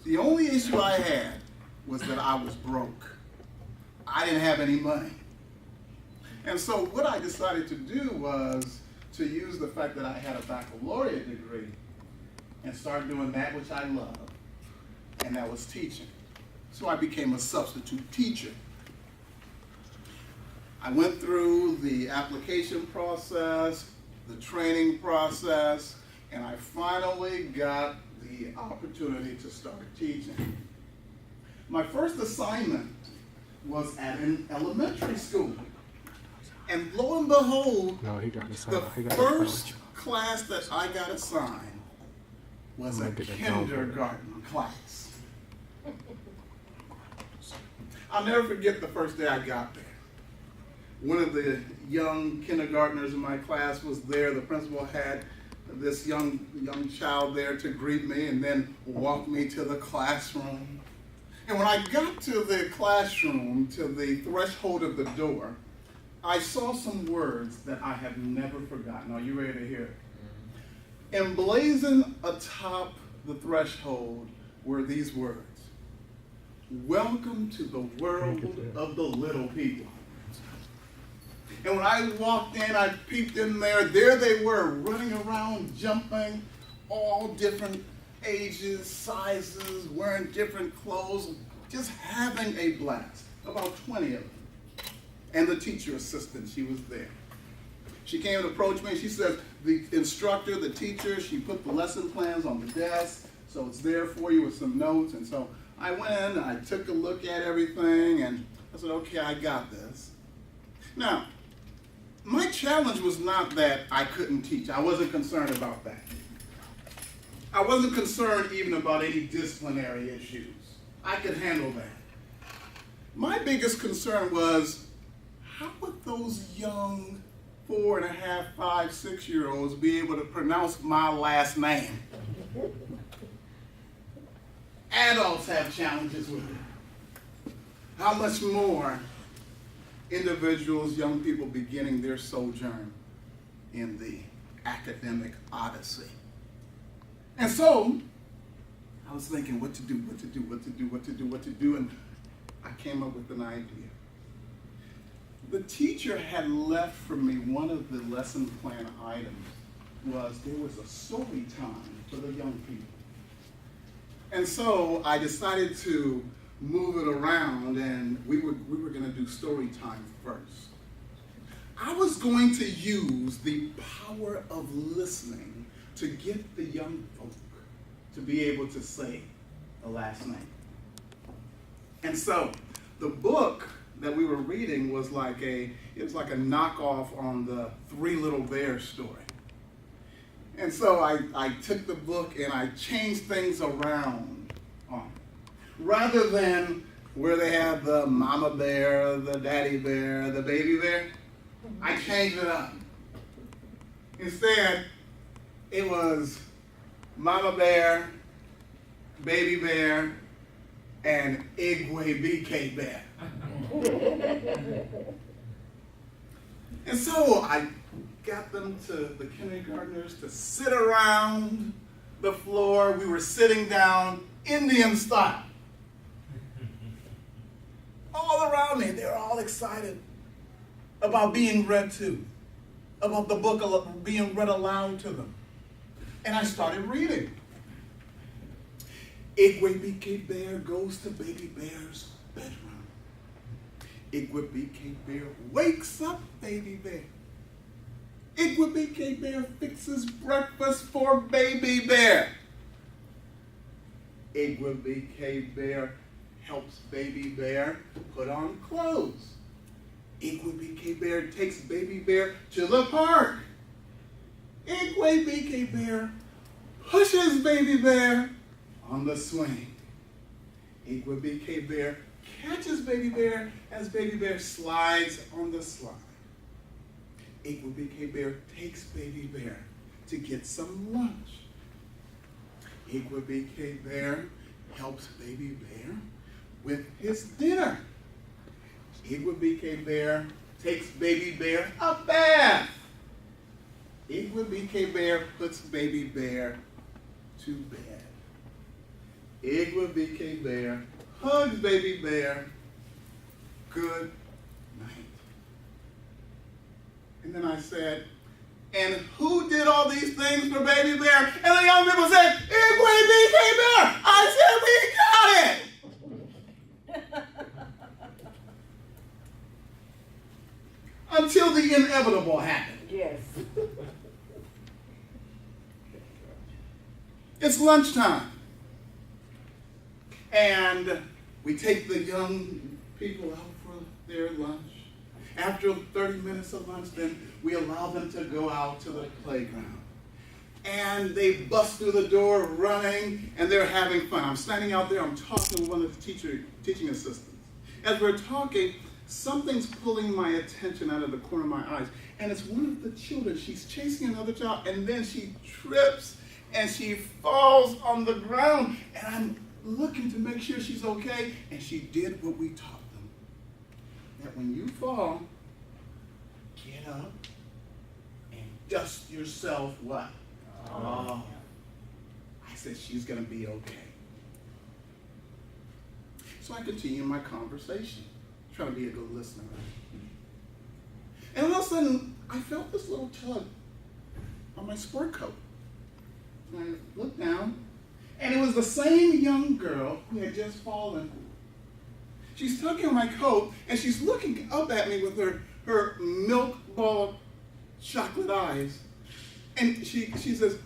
The only issue I had was that I was broke. I didn't have any money. And so what I decided to do was to use the fact that I had a baccalaureate degree and start doing that which I love, and that was teaching. So I became a substitute teacher. I went through the application process, the training process, and I finally got the opportunity to start teaching. My first assignment was at an elementary school. And lo and behold, the first class that I got assigned was a kindergarten class. I'll never forget the first day I got there. One of the young kindergartners in my class was there. The principal had this young child there to greet me and then walk me to the classroom. And when I got to the classroom, to the threshold of the door, I saw some words that I have never forgotten. Are you ready to hear it? Emblazoned atop the threshold were these words: "Welcome to the world of the little people." And when I walked in, I peeked in there. There they were, running around, jumping, all different ages, sizes, wearing different clothes, just having a blast. About 20 of them. And the teacher assistant, she was there. She came and approached me, and she said, the instructor, the teacher, she put the lesson plans on the desk, so it's there for you with some notes. And so I went in, and I took a look at everything, and I said, okay, I got this. Now, my challenge was not that I couldn't teach. I wasn't concerned about that. I wasn't concerned even about any disciplinary issues. I could handle that. My biggest concern was, how would those young 4.5, 5, 6-year-olds be able to pronounce my last name? Adults have challenges with it. How much more individuals, young people beginning their sojourn in the academic odyssey? And so I was thinking what to do, and I came up with an idea. The teacher had left for me one of the lesson plan items there was a story time for the young people. And so I decided to move it around, and we were going to do story time first. I was going to use the power of listening to get the young folk to be able to say the last name. And so the book that we were reading was like a knockoff on the Three Little Bears story. And so I took the book and I changed things around on it. Rather than where they have the mama bear, the daddy bear, the baby bear, I changed it up. Instead, it was mama bear, baby bear, and Igwebuike bear. And so I got them the kindergartners to sit around the floor. We were sitting down Indian style. All around me, they were all excited about being read to, about the book being read aloud to them. And I started reading. Igwebuike bear goes to baby bear's bedroom. Igwebuike bear wakes up baby bear. Igwebuike bear fixes breakfast for baby bear. Igwebuike bear helps baby bear put on clothes. Igwebuike bear takes baby bear to the park. Igwebuike bear pushes baby bear on the swing. Igwebuike bear catches baby bear as baby bear slides on the slide. Igwebuike bear takes baby bear to get some lunch. Igwebuike bear helps baby bear with his dinner. Igwebuike bear takes baby bear a bath. Igwebuike bear puts baby bear to bed. Igwebuike bear, hugs baby bear, good night. And then I said, and who did all these things for baby bear? And the young people said, Igwebuike bear. I said, we got it. Until the inevitable happened. Yes. It's lunchtime. And we take the young people out for their lunch. After 30 minutes of lunch, then we allow them to go out to the playground. And they bust through the door running, and they're having fun. I'm standing out there, I'm talking with one of the teaching assistants. As we're talking, something's pulling my attention out of the corner of my eyes. And it's one of the children. She's chasing another child, and then she trips, and she falls on the ground. And I'm looking to make sure she's okay. And she did what we taught them. That when you fall, get up and dust yourself what? Oh. I said, she's going to be okay. So I continue my conversation, trying to be a good listener. And all of a sudden, I felt this little tug on my sport coat. And I looked down, and it was the same young girl who had just fallen. She's tugging on my coat, and she's looking up at me with her milk ball chocolate eyes. And she says,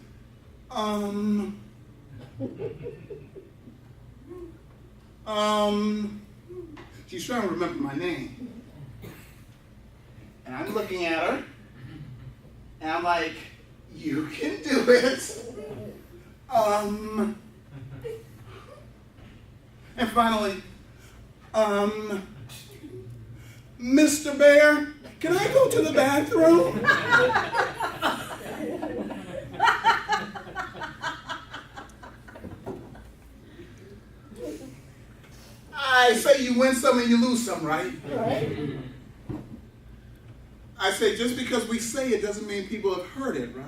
she's trying to remember my name. And I'm looking at her, and I'm like, you can do it. And finally, Mr. Bear, can I go to the bathroom? I say you win some and you lose some, right? Right. I say just because we say it doesn't mean people have heard it, right?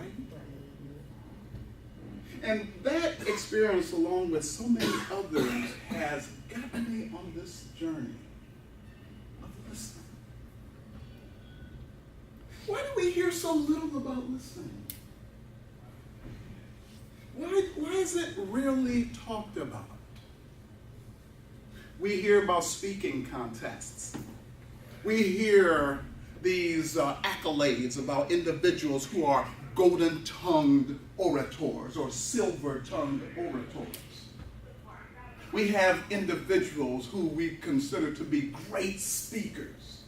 And that experience, along with so many others, has gotten me on this journey of listening. Why do we hear so little about listening? Why is it rarely talked about? We hear about speaking contests. We hear these accolades about individuals who are golden-tongued orators or silver-tongued orators. We have individuals who we consider to be great speakers.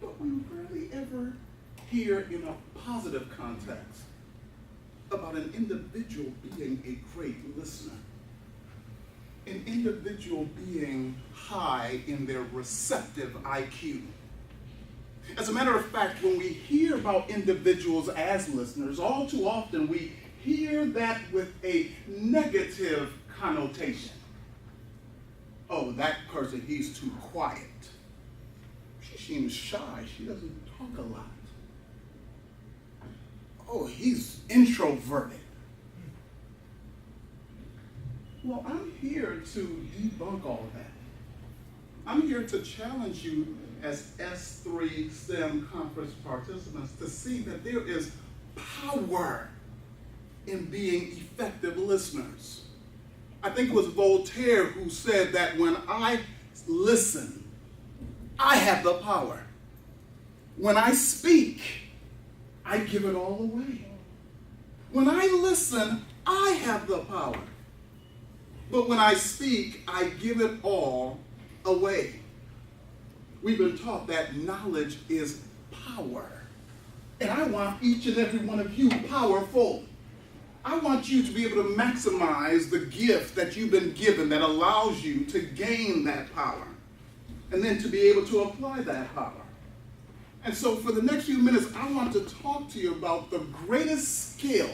But we rarely ever hear in a positive context about an individual being a great listener. An individual being high in their receptive IQ. As a matter of fact, when we hear about individuals as listeners, all too often we hear that with a negative connotation. Oh, that person, he's too quiet. She seems shy. She doesn't talk a lot. Oh, he's introverted. Well, I'm here to debunk all of that. I'm here to challenge you as S3 STEM conference participants to see that there is power in being effective listeners. I think it was Voltaire who said that when I listen, I have the power. When I speak, I give it all away. When I listen, I have the power. But when I speak, I give it all away. We've been taught that knowledge is power. And I want each and every one of you powerful. I want you to be able to maximize the gift that you've been given that allows you to gain that power. And then to be able to apply that power. And so for the next few minutes, I want to talk to you about the greatest skill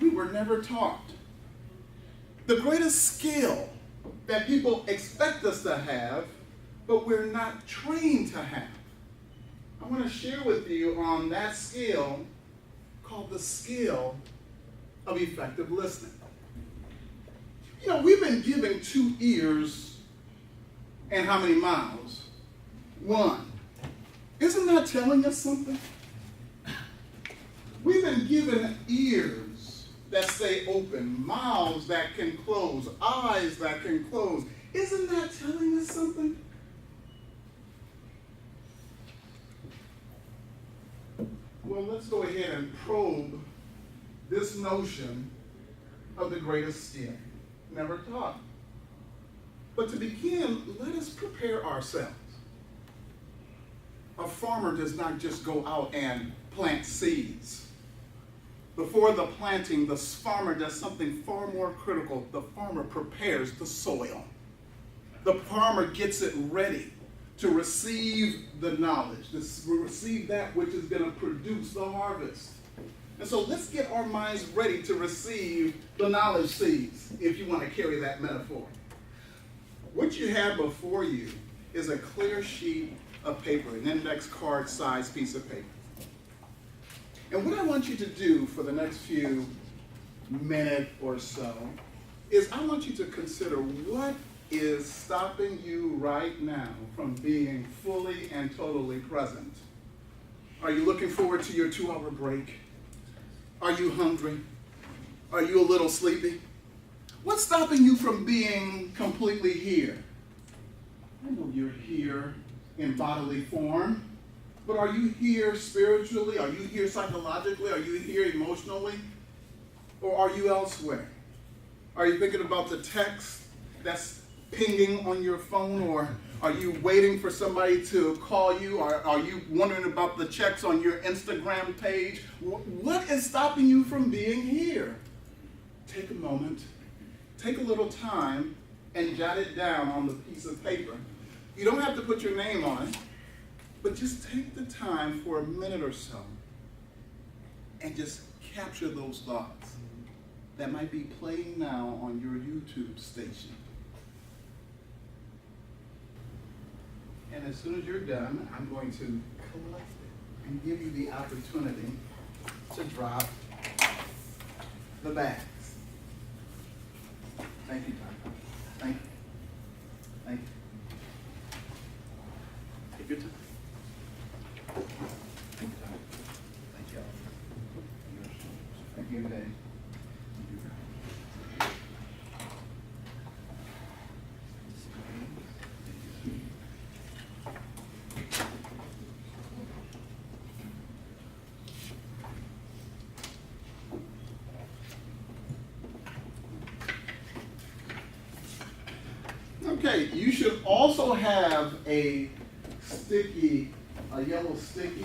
we were never taught. The greatest skill that people expect us to have, but we're not trained to have. I want to share with you on that skill called the skill of effective listening. You know, we've been given 2 ears and how many mouths? 1. Isn't that telling us something? We've been given ears that stay open, mouths that can close, eyes that can close. Isn't that telling us something? Well, let's go ahead and probe this notion of the greatest skin. Never taught. But to begin, let us prepare ourselves. A farmer does not just go out and plant seeds. Before the planting, the farmer does something far more critical. The farmer prepares the soil. The farmer gets it ready to receive the knowledge, to receive that which is going to produce the harvest. And so let's get our minds ready to receive the knowledge seeds, if you want to carry that metaphor. What you have before you is a clear sheet of paper, an index card size piece of paper. And what I want you to do for the next few minutes or so is I want you to consider what is stopping you right now from being fully and totally present. Are you looking forward to your 2-hour break? Are you hungry? Are you a little sleepy? What's stopping you from being completely here? I know you're here in bodily form, but are you here spiritually? Are you here psychologically? Are you here emotionally? Or are you elsewhere? Are you thinking about the text that's pinging on your phone? Or are you waiting for somebody to call you? Or are you wondering about the checks on your Instagram page? What is stopping you from being here? Take a moment, take a little time, and jot it down on the piece of paper. You don't have to put your name on it, but just take the time for a minute or so and just capture those thoughts that might be playing now on your YouTube station. And as soon as you're done, I'm going to collect it and give you the opportunity to drop the bags. Thank you, Tom. Thank you. Thank you. Take your time. Thank you, Tom. Thank you all. Thank you, Dave. Okay, you should also have a yellow sticky,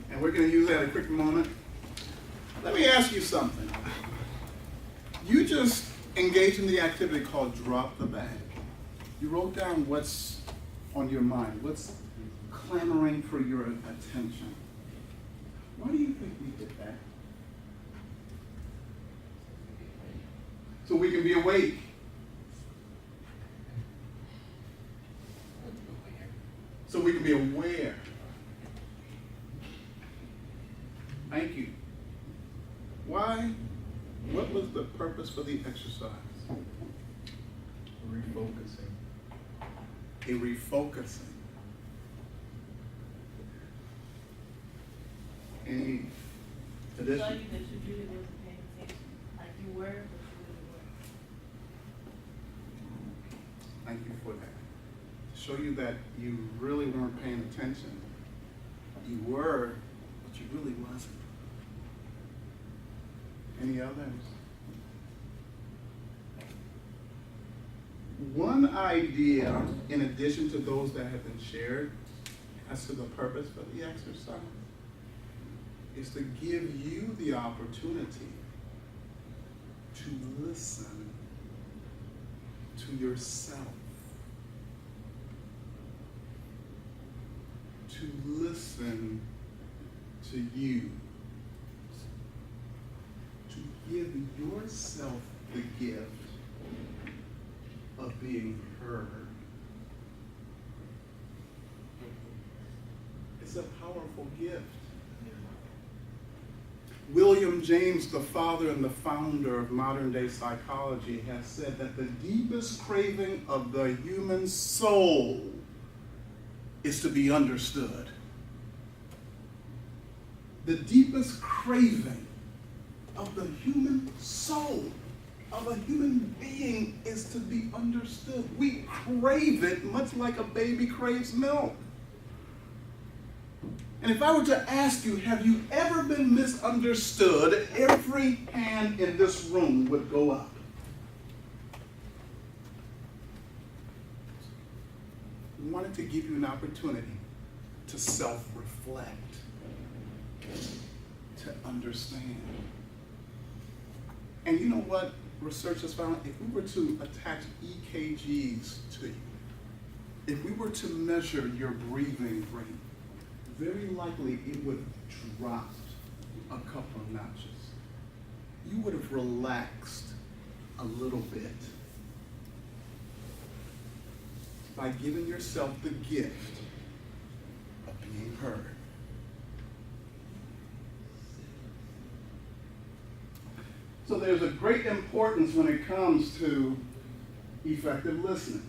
and we're going to use that in a quick moment. Let me ask you something. You just engaged in the activity called drop the bag. You wrote down what's on your mind, what's clamoring for your attention. Why do you think we did that? So we can be awake. So we can be aware. Thank you. Why? What was the purpose for the exercise? Refocusing. A refocusing. Any addition? Show you that you really wasn't paying attention. Like you were, but you really weren't. Thank you for that. Show you that you really weren't paying attention. You were, but you really wasn't. Any others? One idea, in addition to those that have been shared, as to the purpose for the exercise, is to give you the opportunity to listen to yourself. To listen to you. To give yourself the gift of being heard. It's a powerful gift. William James, the father and the founder of modern-day psychology, has said that the deepest craving of the human soul is to be understood. The deepest craving of the human soul, of a human being, is to be understood. We crave it much like a baby craves milk. And if I were to ask you, have you ever been misunderstood, every hand in this room would go up. We wanted to give you an opportunity to self-reflect, to understand. And you know what research has found? If we were to attach EKGs to you, if we were to measure your breathing rate, very likely it would have dropped a couple of notches. You would have relaxed a little bit by giving yourself the gift of being heard. So there's a great importance when it comes to effective listening.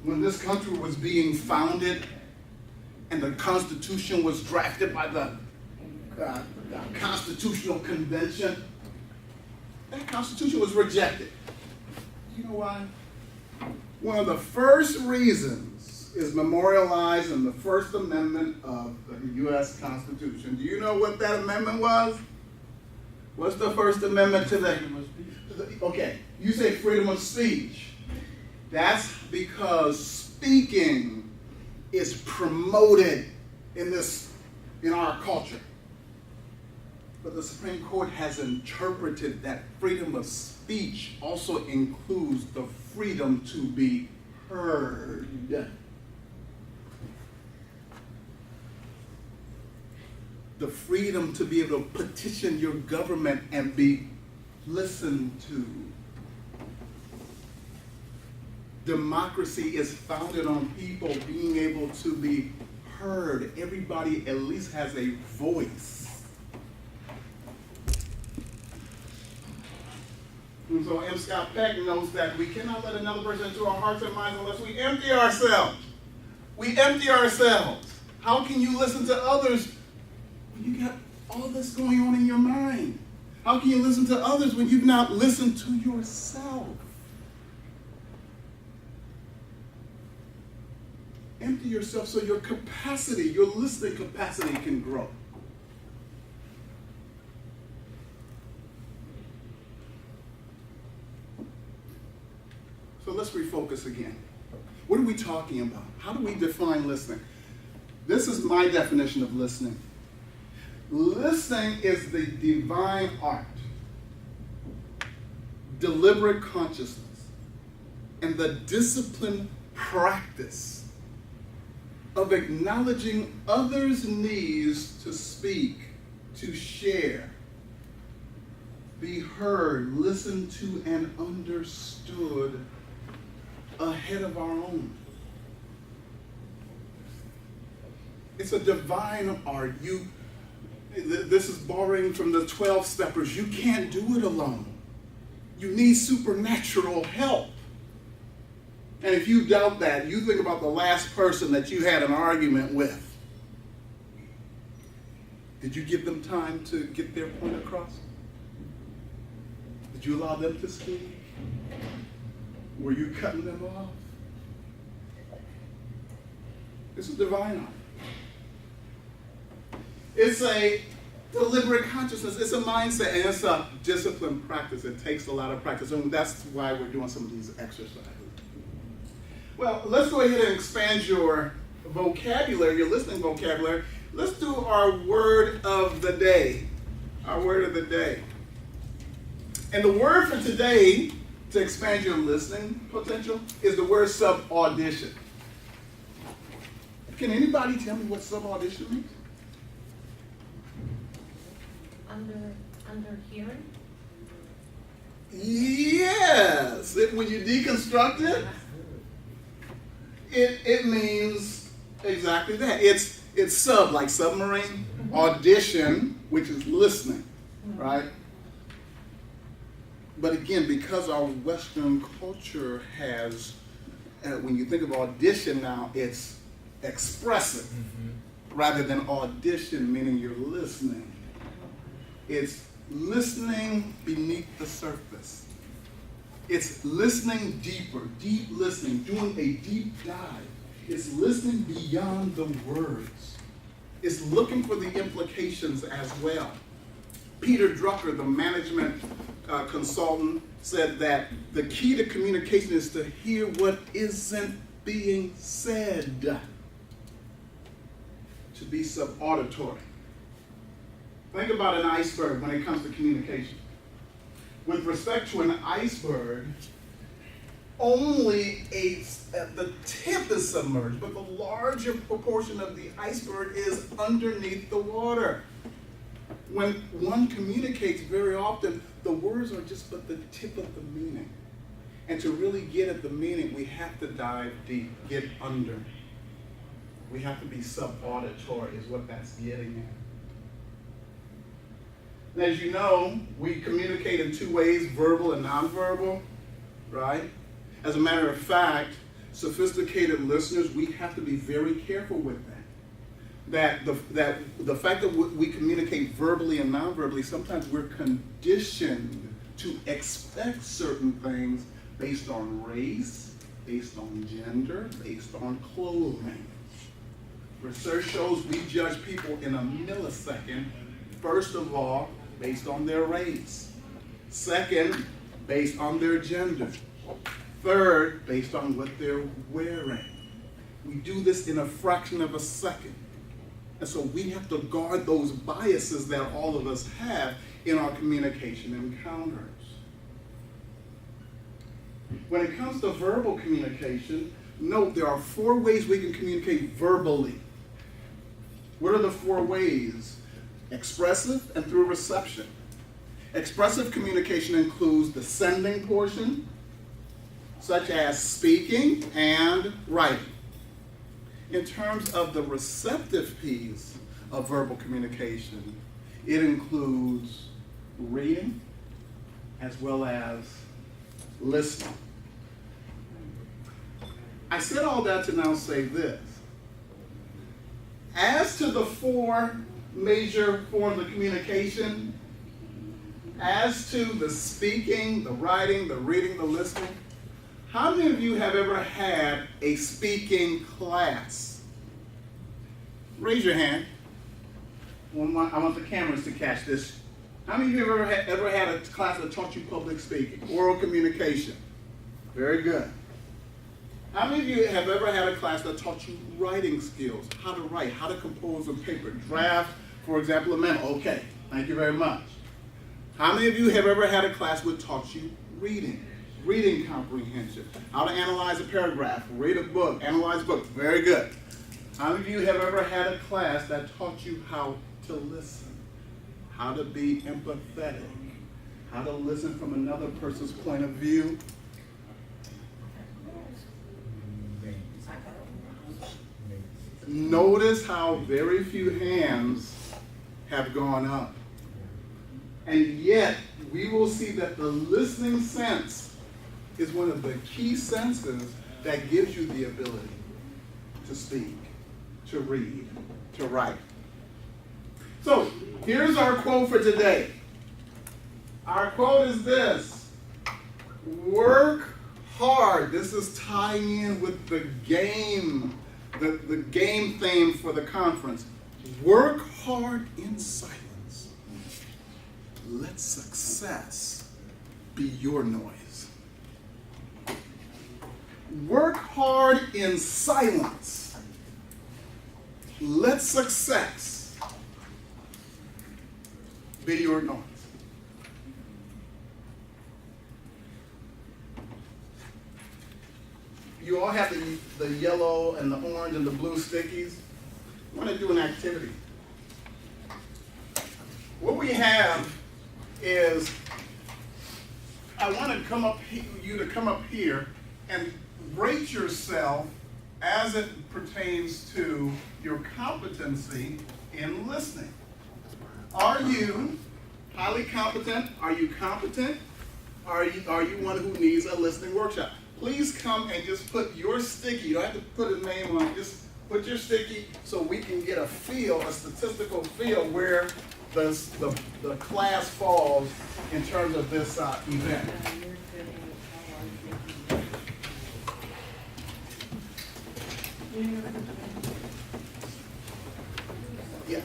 When this country was being founded and the Constitution was drafted by the Constitutional Convention, that Constitution was rejected. You know why? One of the first reasons is memorialized in the First Amendment of the U.S. Constitution. Do you know what that amendment was? What's the First Amendment to the... Okay, you say freedom of speech. That's because speaking is promoted in our culture. But the Supreme Court has interpreted that freedom of speech also includes the freedom to be heard. The freedom to be able to petition your government and be listened to. Democracy is founded on people being able to be heard. Everybody at least has a voice. And so M. Scott Peck knows that we cannot let another person into our hearts and minds unless we empty ourselves. We empty ourselves. How can you listen to others when you got all this going on in your mind? How can you listen to others when you've not listened to yourself? Empty yourself so your capacity, your listening capacity can grow. So let's refocus again. What are we talking about? How do we define listening? This is my definition of listening. Listening is the divine art, deliberate consciousness, and the disciplined practice of acknowledging others' needs to speak, to share, be heard, listened to, and understood ahead of our own. It's a divine art. This is borrowing from the 12-steppers. You can't do it alone. You need supernatural help. And if you doubt that, you think about the last person that you had an argument with. Did you give them time to get their point across? Did you allow them to speak? Were you cutting them off? It's a divine art. It's a deliberate consciousness. It's a mindset, and it's a disciplined practice. It takes a lot of practice, and that's why we're doing some of these exercises. Well, let's go ahead and expand your vocabulary, your listening vocabulary. Let's do our word of the day. Our word of the day. And the word for today, to expand your listening potential, is the word sub-audition. Can anybody tell me what sub-audition means? Under hearing? Yes. When you deconstruct it means exactly that. It's sub, like submarine. audition, which is listening, right? But again, because our Western culture has, when you think of audition now, it's expressive rather than audition, meaning you're listening. It's listening beneath the surface. It's listening deeper, deep listening, doing a deep dive. It's listening beyond the words. It's looking for the implications as well. Peter Drucker, the management consultant, said that the key to communication is to hear what isn't being said, to be subauditory. Think about an iceberg when it comes to communication. With respect to an iceberg, only the tip is submerged, but the larger proportion of the iceberg is underneath the water. When one communicates, very often, the words are just but the tip of the meaning. And to really get at the meaning, we have to dive deep, get under. We have to be subauditory, is what that's getting at. And as you know, we communicate in two ways, verbal and nonverbal, right? As a matter of fact, sophisticated listeners, we have to be very careful with that. That the fact that we communicate verbally and nonverbally, sometimes we're conditioned to expect certain things based on race, based on gender, based on clothing. Research shows we judge people in a millisecond, first of all, based on their race. Second, based on their gender. Third, based on what they're wearing. We do this in a fraction of a second. And so we have to guard those biases that all of us have in our communication encounters. When it comes to verbal communication, note there are 4 ways we can communicate verbally. What are the 4 ways? Expressive and through reception. Expressive communication includes the sending portion, such as speaking and writing. In terms of the receptive piece of verbal communication, it includes reading as well as listening. I said all that to now say this. As to the 4 major forms of communication, as to the speaking, the writing, the reading, the listening, how many of you have ever had a speaking class? Raise your hand. I want the cameras to catch this. How many of you have ever had a class that taught you public speaking, oral communication? Very good. How many of you have ever had a class that taught you writing skills, how to write, how to compose a paper, draft, for example, a memo? Okay, thank you very much. How many of you have ever had a class that taught you reading comprehension, how to analyze a paragraph, read a book, analyze books? Very good. How many of you have ever had a class that taught you how to listen, how to be empathetic, how to listen from another person's point of view? Notice how very few hands have gone up. And yet, we will see that the listening sense is one of the key senses that gives you the ability to speak, to read, to write. So, here's our quote for today. Our quote is this: work hard. This is tying in with the game, the game theme for the conference. Work hard in silence. Let success be your noise. Work hard in silence. Let success be your noise. You all have the yellow and the orange and the blue stickies. I want to do an activity. What we have is, I want to you to come up here and rate yourself as it pertains to your competency in listening. Are you highly competent? Are you competent? Are you one who needs a listening workshop? Please come and just put your sticky. You don't have to put a name on it. Just put your sticky so we can get a feel, a statistical feel where the class falls in terms of this event. Yes.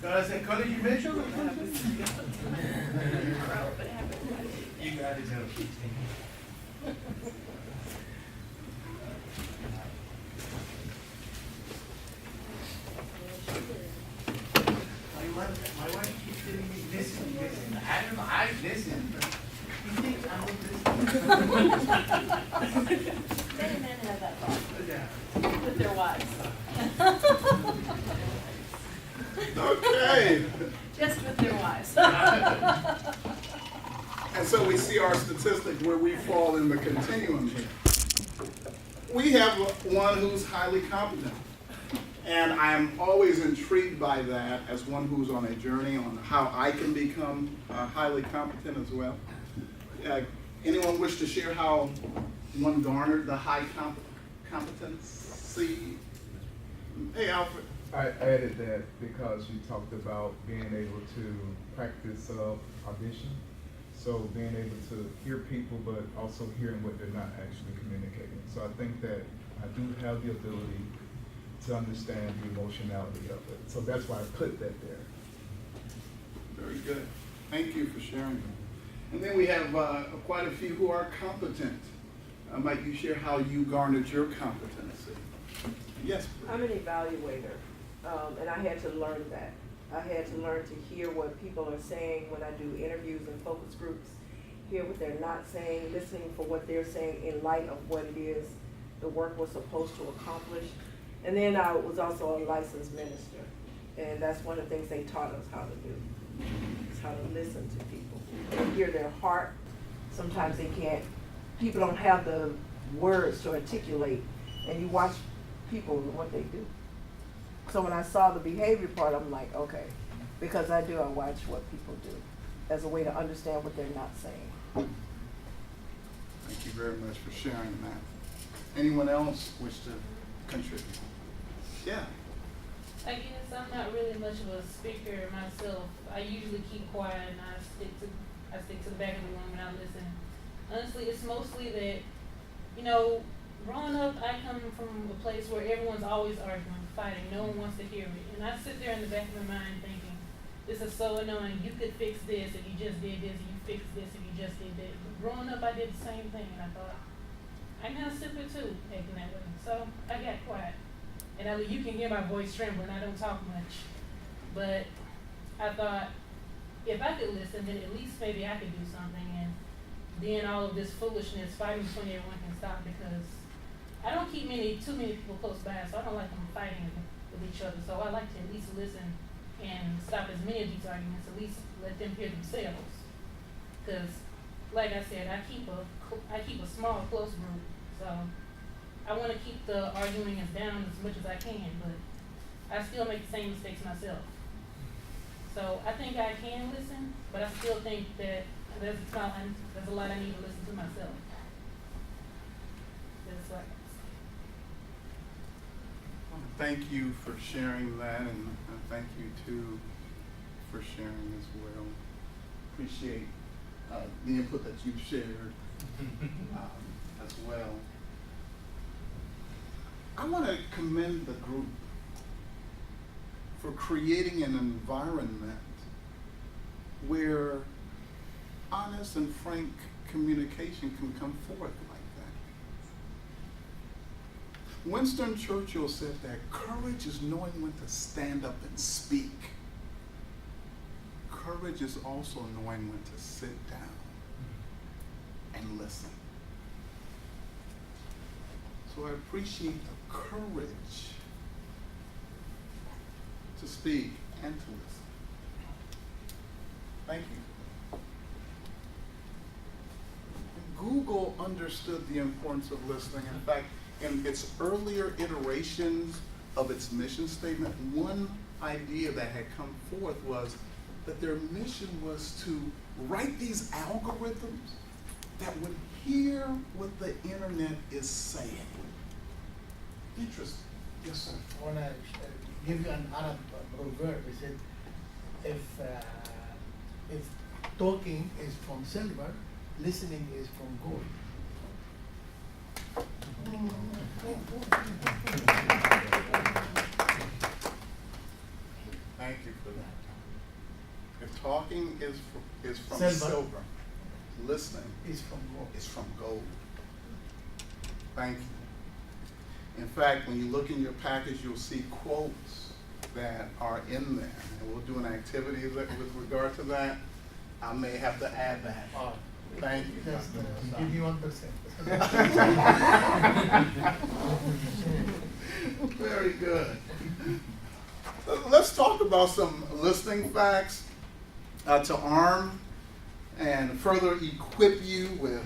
I said, Cody, you mentioned it? You got it, Joe. My wife keeps telling me, listen. I don't know, I listen. You think I don't listen? Many men have that thought Yeah. with their wives. Okay. Just with their wives. And so we see our statistics where we fall in the continuum here. We have one who's highly competent. And I'm always intrigued by that as one who's on a journey on how I can become highly competent as well. Anyone wish to share how one garnered the high competency? Hey, Alfred. I added that because you talked about being able to practice audition. So being able to hear people, but also hearing what they're not actually communicating. So I think that I do have the ability to understand the emotionality of it. So that's why I put that there. Very good. Thank you for sharing. And then we have quite a few who are competent. Might you share how you garnered your competency? Yes. I'm an evaluator, and I had to learn that. I had to learn to hear what people are saying when I do interviews and focus groups, hear what they're not saying, listening for what they're saying in light of what it is the work was supposed to accomplish. And then I was also a licensed minister, and that's one of the things they taught us how to do, is how to listen to people and hear their heart. Sometimes people don't have the words to articulate, and you watch people and what they do. So when I saw the behavior part, I'm like, okay, because I watch what people do as a way to understand what they're not saying. Thank you very much for sharing that. Anyone else wish to contribute? Yeah. I guess I'm not really much of a speaker myself. I usually keep quiet and I stick to the back of the room and I listen. Honestly, it's mostly that, growing up, I come from a place where everyone's always arguing, fighting. No one wants to hear me. And I sit there in the back of my mind thinking, this is so annoying. You could fix this if you just did this, and you fixed this if you just did that. But growing up, I did the same thing, and I thought, I'm kind of stupid too, acting that way. So I got quiet. And you can hear my voice trembling. I don't talk much. But I thought, if I could listen, then at least maybe I could do something. And then all of this foolishness, fighting between everyone can stop, because I don't keep too many people close by, so I don't like them fighting with each other. So I like to at least listen and stop as many of these arguments, at least let them hear themselves. Because, like I said, I keep a small, close group, so I want to keep the arguing down as much as I can, but I still make the same mistakes myself. So I think I can listen, but I still think that there's a lot I need to listen to myself. That's right. Thank you for sharing that, and thank you too for sharing as well. Appreciate the input that you've shared as well. I want to commend the group for creating an environment where honest and frank communication can come forth like that. Winston Churchill said that courage is knowing when to stand up and speak. courage is also knowing when to sit down and listen. So I appreciate the courage to speak and to listen. Thank you. Google understood the importance of listening. In fact, in its earlier iterations of its mission statement, one idea that had come forth was that their mission was to write these algorithms that would hear what the internet is saying. Interesting. Yes, sir. I want to give you an Arab proverb. It said, if talking is from silver, listening is from gold. Thank you for that. If talking is from Silver. silver, listening Is from gold. is from gold. Thank you. In fact, when you look in your package, you'll see quotes that are in there. And we'll do an activity with regard to that. I may have to add that. Thank you. Just give you 1%. Very good. Let's talk about some listening facts to arm and further equip you with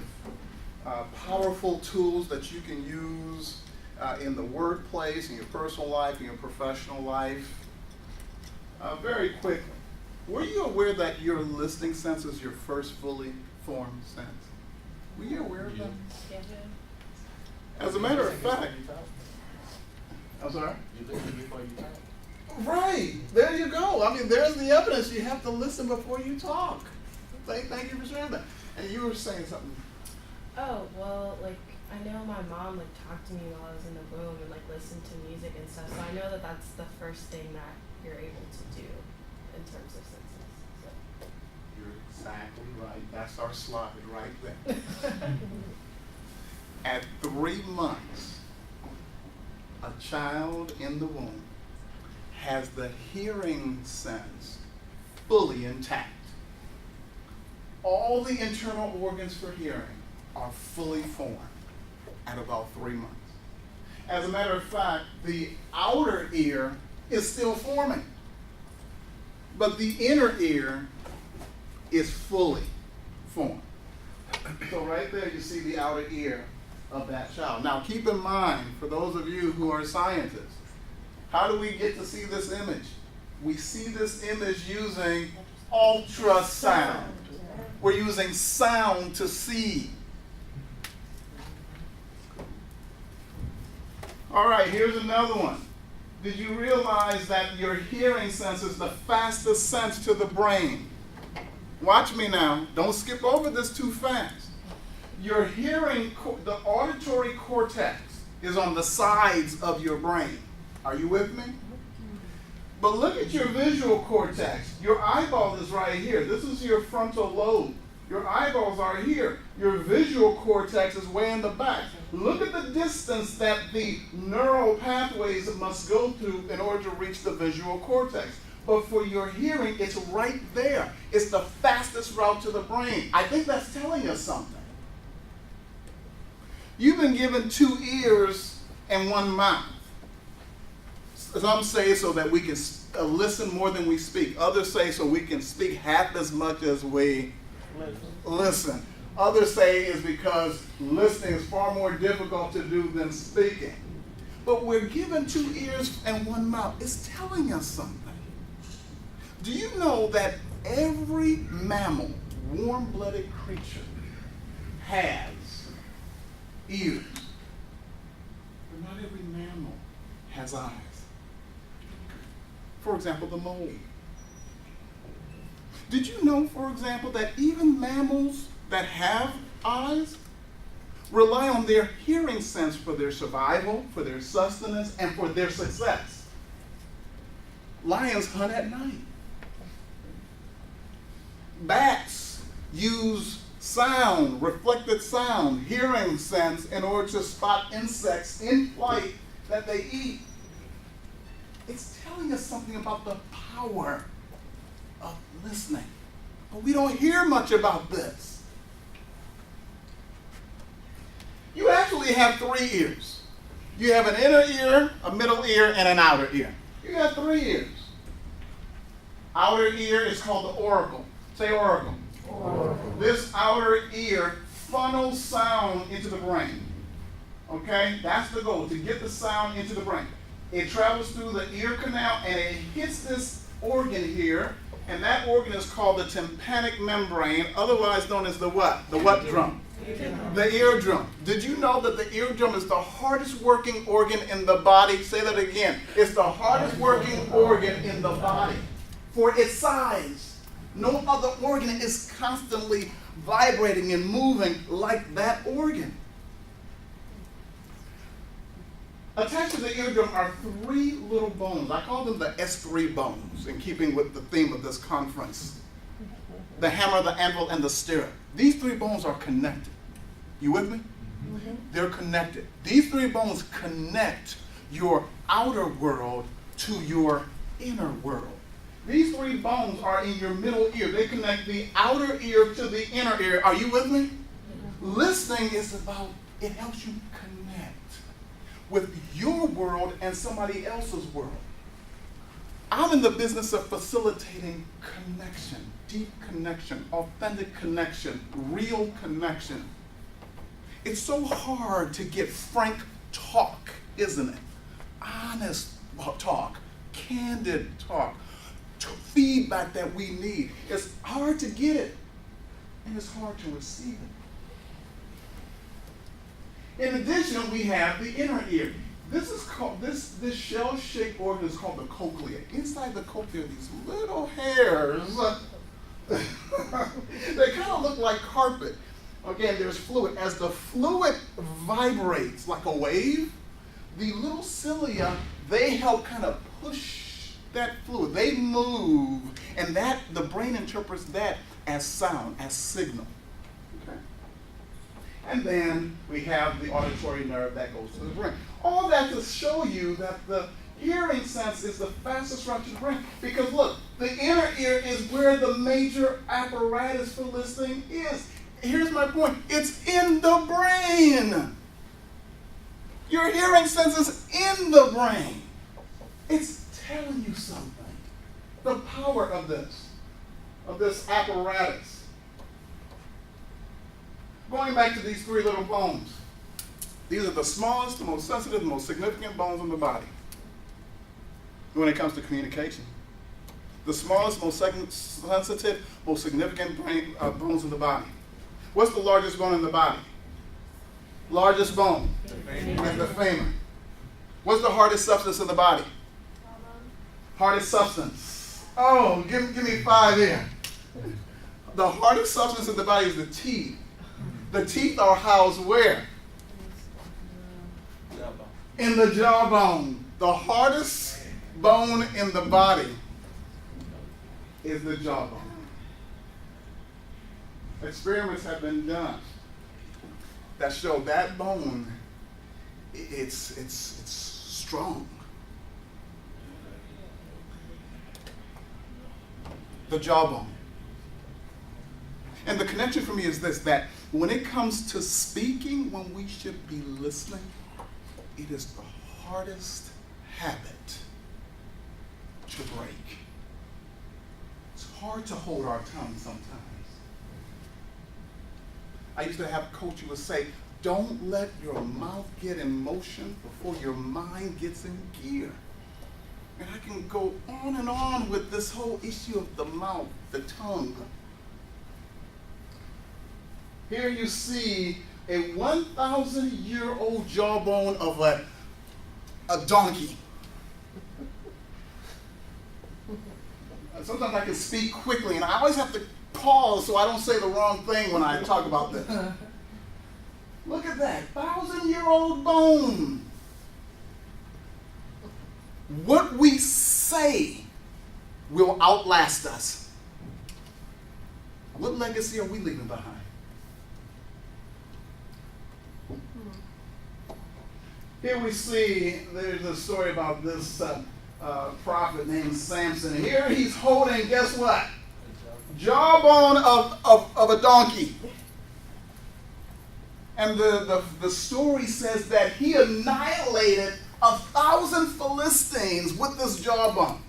powerful tools that you can use in the workplace, in your personal life, in your professional life. Very quickly, were you aware that your listening sense is your first fully formed sense? Were you aware of that? Yeah. As a matter of fact, I'm sorry? You listen before you talk. Right, there you go. I mean, there's the evidence. You have to listen before you talk. Thank you for sharing that. And you were saying something. Oh, well, like, I know my mom, like, talked to me while I was in the room and, like, listened to music and stuff, so I know that that's the first thing that you're able to do in terms of senses, so. You're exactly right. That's our slide right there. At 3 months, a child in the womb has the hearing sense fully intact. All the internal organs for hearing are fully formed at about 3 months. As a matter of fact, the outer ear is still forming, but the inner ear is fully formed. So right there you see the outer ear of that child. Now keep in mind, for those of you who are scientists, how do we get to see this image? We see this image using ultrasound. We're using sound to see. All right, here's another one. Did you realize that your hearing sense is the fastest sense to the brain? Watch me now. Don't skip over this too fast. Your hearing, the auditory cortex is on the sides of your brain. Are you with me? But look at your visual cortex. Your eyeball is right here. This is your frontal lobe. Your eyeballs are here. Your visual cortex is way in the back. Look at the distance that the neural pathways must go through in order to reach the visual cortex. But for your hearing, it's right there. It's the fastest route to the brain. I think that's telling us something. You've been given 2 ears and 1 mouth. Some say so that we can listen more than we speak. Others say so we can speak half as much as we listen. Others say it's because listening is far more difficult to do than speaking. But we're given 2 ears and 1 mouth. It's telling us something. Do you know that every mammal, warm-blooded creature, has ears? But not every mammal has eyes. For example, the mole. Did you know, for example, that even mammals that have eyes rely on their hearing sense for their survival, for their sustenance, and for their success? Lions hunt at night. Bats use sound, reflected sound, hearing sense in order to spot insects in flight that they eat. It's telling us something about the power of listening. But we don't hear much about this. You actually have 3 ears. You have an inner ear, a middle ear, and an outer ear. You got 3 ears. Outer ear is called the auricle. Say auricle. Auricle. This outer ear funnels sound into the brain. Okay? That's the goal, to get the sound into the brain. It travels through the ear canal and it hits this organ here, and that organ is called the tympanic membrane, otherwise known as the what? The what drum? The eardrum. Did you know that the eardrum is the hardest working organ in the body? Say that again. It's the hardest working organ in the body for its size. No other organ is constantly vibrating and moving like that organ. Attached to the eardrum are 3 little bones. I call them the S3 bones, in keeping with the theme of this conference. The hammer, the anvil, and the stirrup. These 3 bones are connected. You with me? Mm-hmm. They're connected. These 3 bones connect your outer world to your inner world. These 3 bones are in your middle ear. They connect the outer ear to the inner ear. Are you with me? Mm-hmm. Listening is about, it helps you connect with your world and somebody else's world. I'm in the business of facilitating connection, deep connection, authentic connection, real connection. It's so hard to get frank talk, isn't it? Honest talk, candid talk, feedback that we need. It's hard to get it, and it's hard to receive it. In addition, we have the inner ear. This is called, this shell-shaped organ is called the cochlea. Inside the cochlea are these little hairs. They kind of look like carpet. Again, there's fluid. As the fluid vibrates like a wave, the little cilia, they help kind of push that fluid. They move, and that the brain interprets that as sound, as signal. Okay? And then we have the auditory nerve that goes to the brain. All that to show you that the hearing sense is the fastest route to the brain. Because look, the inner ear is where the major apparatus for listening is. Here's my point. It's in the brain. Your hearing sense is in the brain. It's telling you something. The power of this apparatus. Going back to these 3 little bones. These are the smallest, the most sensitive, the most significant bones in the body when it comes to communication. The smallest, most sensitive, most significant bones in the body. What's the largest bone in the body? Largest bone is the femur. What's the hardest substance in the body? Hardest substance. Oh, give me 5 here. The hardest substance in the body is the teeth. The teeth are housed where? In the jawbone. The hardest bone in the body is the jawbone. Experiments have been done that show that bone, it's strong. The jawbone. And the connection for me is this, that when it comes to speaking, when we should be listening, it is the hardest habit to break. It's hard to hold our tongue sometimes. I used to have a coach who would say, don't let your mouth get in motion before your mind gets in gear. And I can go on and on with this whole issue of the mouth, the tongue. Here you see a 1,000-year-old jawbone of a donkey. Sometimes I can speak quickly, and I always have to pause so I don't say the wrong thing when I talk about this. Look at that, 1,000-year-old bone. What we say will outlast us. What legacy are we leaving behind? Here we see, there's a story about this prophet named Samson. Here he's holding, guess what? Jawbone of a donkey. And the story says that he annihilated 1,000 Philistines with this jawbone.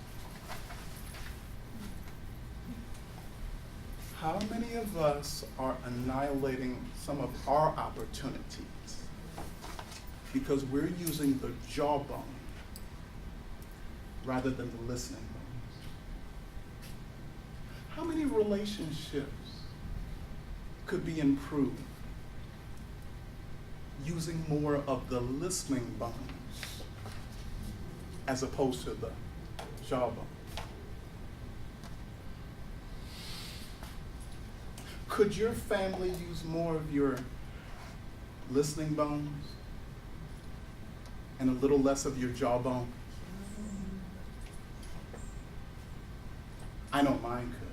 How many of us are annihilating some of our opportunities because we're using the jawbone rather than the listening bone? How many relationships could be improved using more of the listening bones as opposed to the jawbone? Could your family use more of your listening bones and a little less of your jawbone? I know mine could.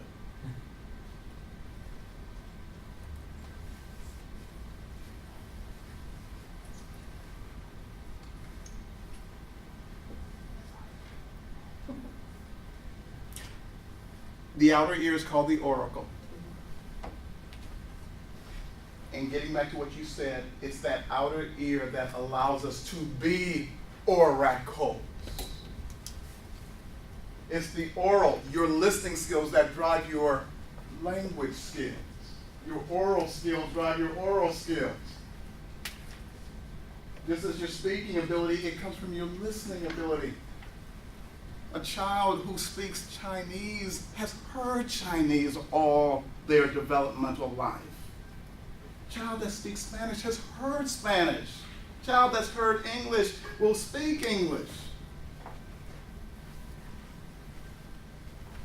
The outer ear is called the auricle. And getting back to what you said, it's that outer ear that allows us to be oracles. It's the oral, your listening skills that drive your language skills. Your oral skills drive your oral skills. Just as your speaking ability, it comes from your listening ability. A child who speaks Chinese has heard Chinese all their developmental life. Child that speaks Spanish has heard Spanish. Child that's heard English will speak English.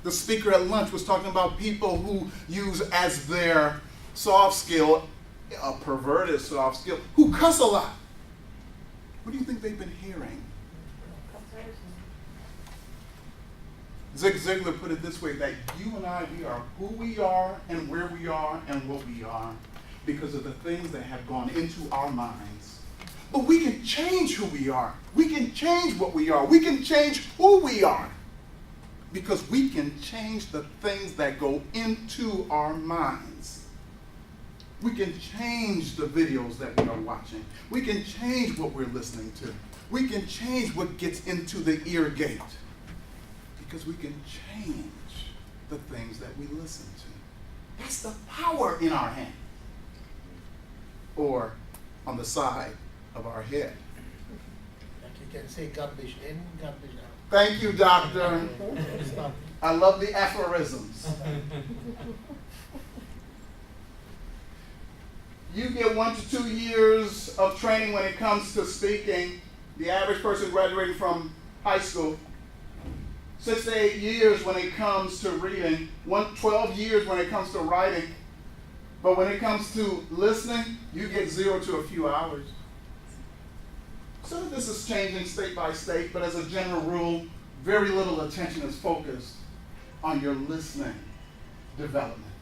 The speaker at lunch was talking about people who use as their soft skill, a perverted soft skill, who cuss a lot. What do you think they've been hearing? Zig Ziglar put it this way, that you and I, we are who we are and where we are and what we are because of the things that have gone into our minds. But we can change who we are. We can change what we are. We can change who we are because we can change the things that go into our minds. We can change the videos that we are watching. We can change what we're listening to. We can change what gets into the ear gate. Because we can change the things that we listen to. That's the power in our hand. Or on the side of our head. Like you can say garbage in, garbage out. Thank you, doctor. Stop. I love the aphorisms. You get 1 to 2 years of training when it comes to speaking. The average person graduating from high school. 6 to 8 years when it comes to reading, 12 years when it comes to writing. But when it comes to listening, you get 0 to a few hours. Some of this is changing state by state, but as a general rule, very little attention is focused on your listening development.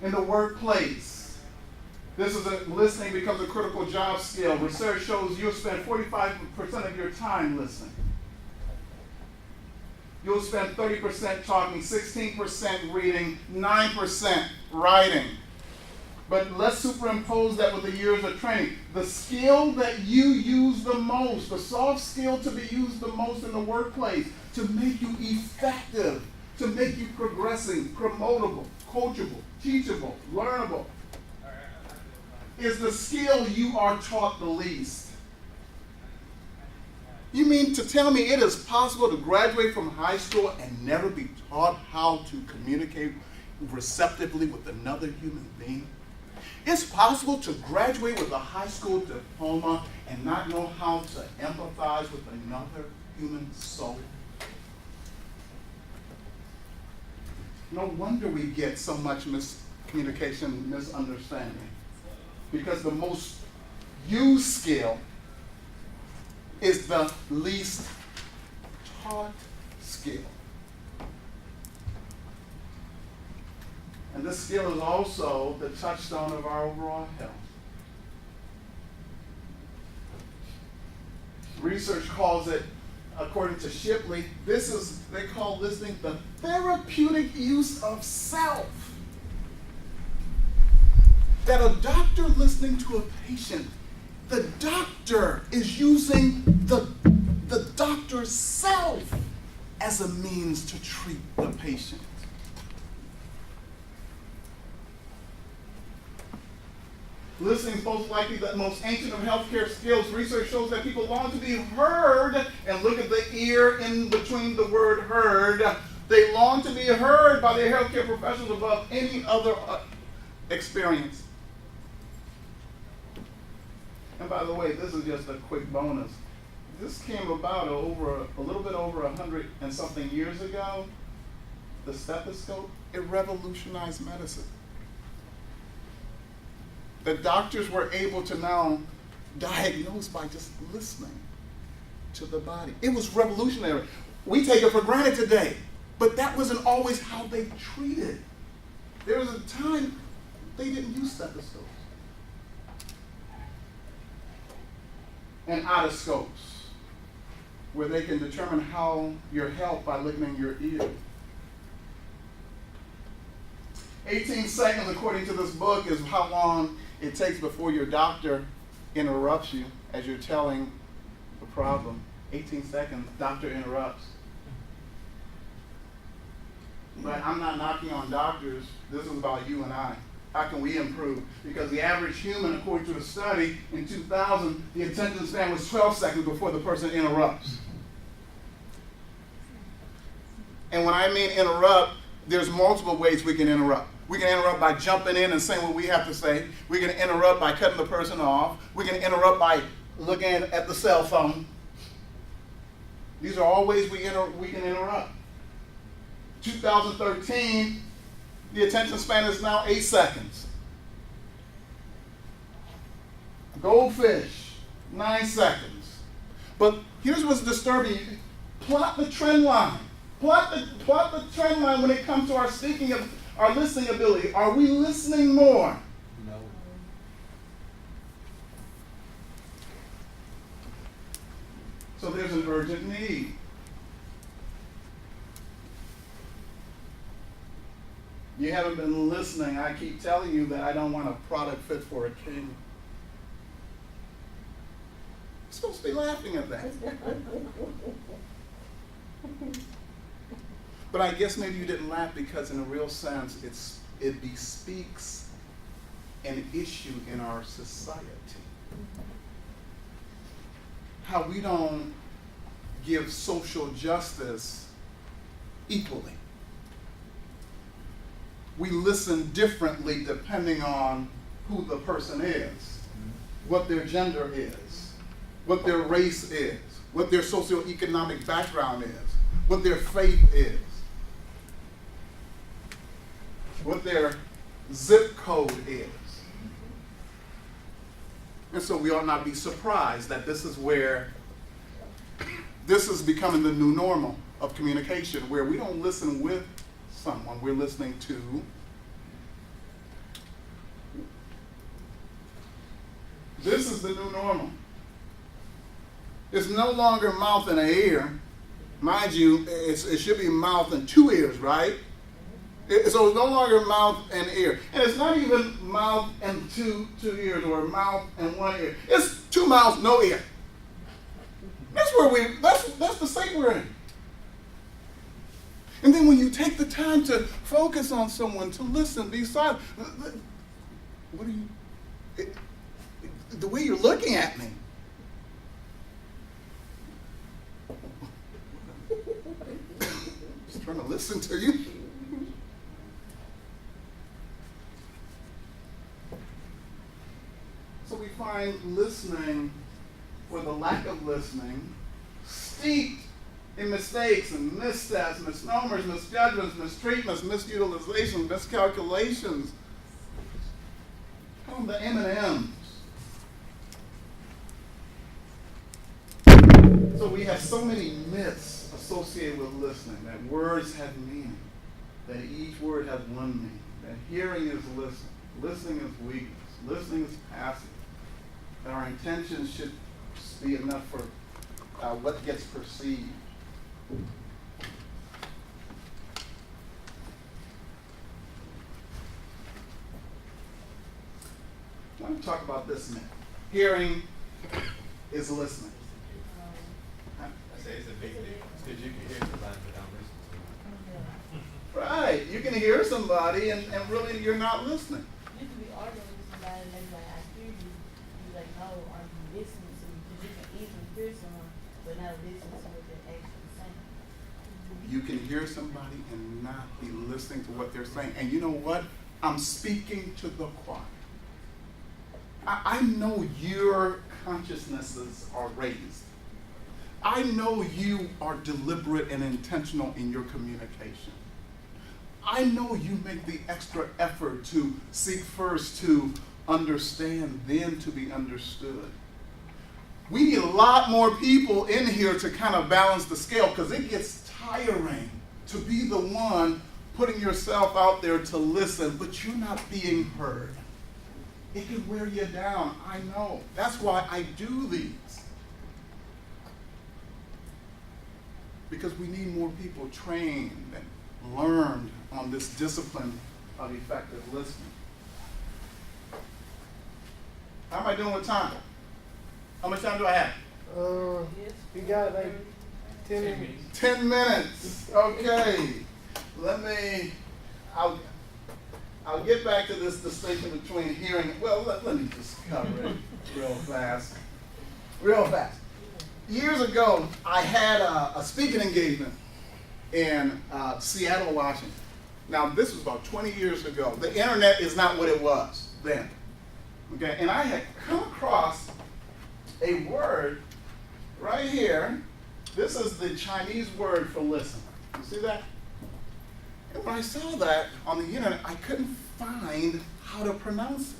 In the workplace, listening becomes a critical job skill. Research shows you'll spend 45% of your time listening. You'll spend 30% talking, 16% reading, 9% writing. But let's superimpose that with the years of training. The skill that you use the most, the soft skill to be used the most in the workplace, to make you effective, to make you progressing, promotable, coachable, teachable, learnable, is the skill you are taught the least. You mean to tell me it is possible to graduate from high school and never be taught how to communicate receptively with another human being? It's possible to graduate with a high school diploma and not know how to empathize with another human soul. No wonder we get so much miscommunication, misunderstanding. Because the most used skill is the least taught skill. And this skill is also the touchstone of our overall health. Research calls it according to Shipley, they call listening the therapeutic use of self. That a doctor listening to a patient, the doctor is using the doctor's self as a means to treat the patient. Listening is most likely the most ancient of healthcare skills. Research shows that people long to be heard, and look at the ear in between the word heard. They long to be heard by their healthcare professionals above any other experience. And by the way, this is just a quick bonus. This came about a little bit over 100 and something years ago. The stethoscope, it revolutionized medicine. The doctors were able to now diagnose by just listening to the body. It was revolutionary. We take it for granted today, but that wasn't always how they treated. There was a time they didn't use stethoscopes and otoscopes, where they can determine how your health by looking in your ear. 18 seconds, according to this book, is how long it takes before your doctor interrupts you as you're telling the problem. 18 seconds, doctor interrupts. But I'm not knocking on doctors. This is about you and I. How can we improve? Because the average human, according to a study in 2000, the attention span was 12 seconds before the person interrupts. And when I mean interrupt, there's multiple ways we can interrupt. We can interrupt by jumping in and saying what we have to say. We can interrupt by cutting the person off. We can interrupt by looking at the cell phone. These are all ways we can interrupt. 2013, the attention span is now 8 seconds. Goldfish, 9 seconds. But here's what's disturbing. Plot the trend line. Plot the trend line when it comes to our listening ability. Are we listening more? No. So there's an urgent need. You haven't been listening. I keep telling you that I don't want a product fit for a king. You're supposed to be laughing at that. But I guess maybe you didn't laugh because in a real sense, it bespeaks an issue in our society. How we don't give social justice equally. We listen differently depending on who the person is, what their gender is, what their race is, what their socioeconomic background is, what their faith is, what their zip code is. And so we ought not be surprised that this is becoming the new normal of communication, where we don't listen with someone, we're listening to. This is the new normal. It's no longer mouth and an ear. Mind you, it should be mouth and 2 ears, right? So it's no longer mouth and ear. And it's not even mouth and two ears, or mouth and 1 ear. It's 2 mouths, no ear. That's the state we're in. And then when you take the time to focus on someone, to listen, be silent, what are you, the way you're looking at me. Just trying to listen to you. So we find listening, or the lack of listening, steeped in mistakes and missteps, misnomers, misjudgments, mistreatments, misutilizations, miscalculations. Call them the M&Ms. So we have so many myths associated with listening, that words have meaning, that each word has one meaning, that hearing is listening is weakness, listening is passive, that our intentions should be enough for what gets perceived. I want to talk about this a minute. Hearing is listening. I say it's a big deal, because you can hear somebody but don't listen to them. Right, you can hear somebody and really you're not listening. You can be arguing with somebody and they be like, I hear you. You like, no, are you listening to me? Because you can easily hear someone, but not listen to what they're actually saying. You can hear somebody and not be listening to what they're saying. And you know what? I'm speaking to the choir. I know your consciousnesses are raised. I know you are deliberate and intentional in your communication. I know you make the extra effort to seek first to understand, then to be understood. We need a lot more people in here to kind of balance the scale, because it gets tiring to be the one putting yourself out there to listen, but you're not being heard. It can wear you down, I know. That's why I do these. Because we need more people trained and learned on this discipline of effective listening. How am I doing with time? How much time do I have? You got like 10 minutes. 10 minutes. Okay. I'll get back to this distinction between hearing. Well, let me just cover it real fast. Real fast. Years ago, I had a speaking engagement in Seattle, Washington. Now, this was about 20 years ago. The internet is not what it was then. Okay, and I had come across a word right here. This is the Chinese word for listen. You see that? And when I saw that on the internet, I couldn't find how to pronounce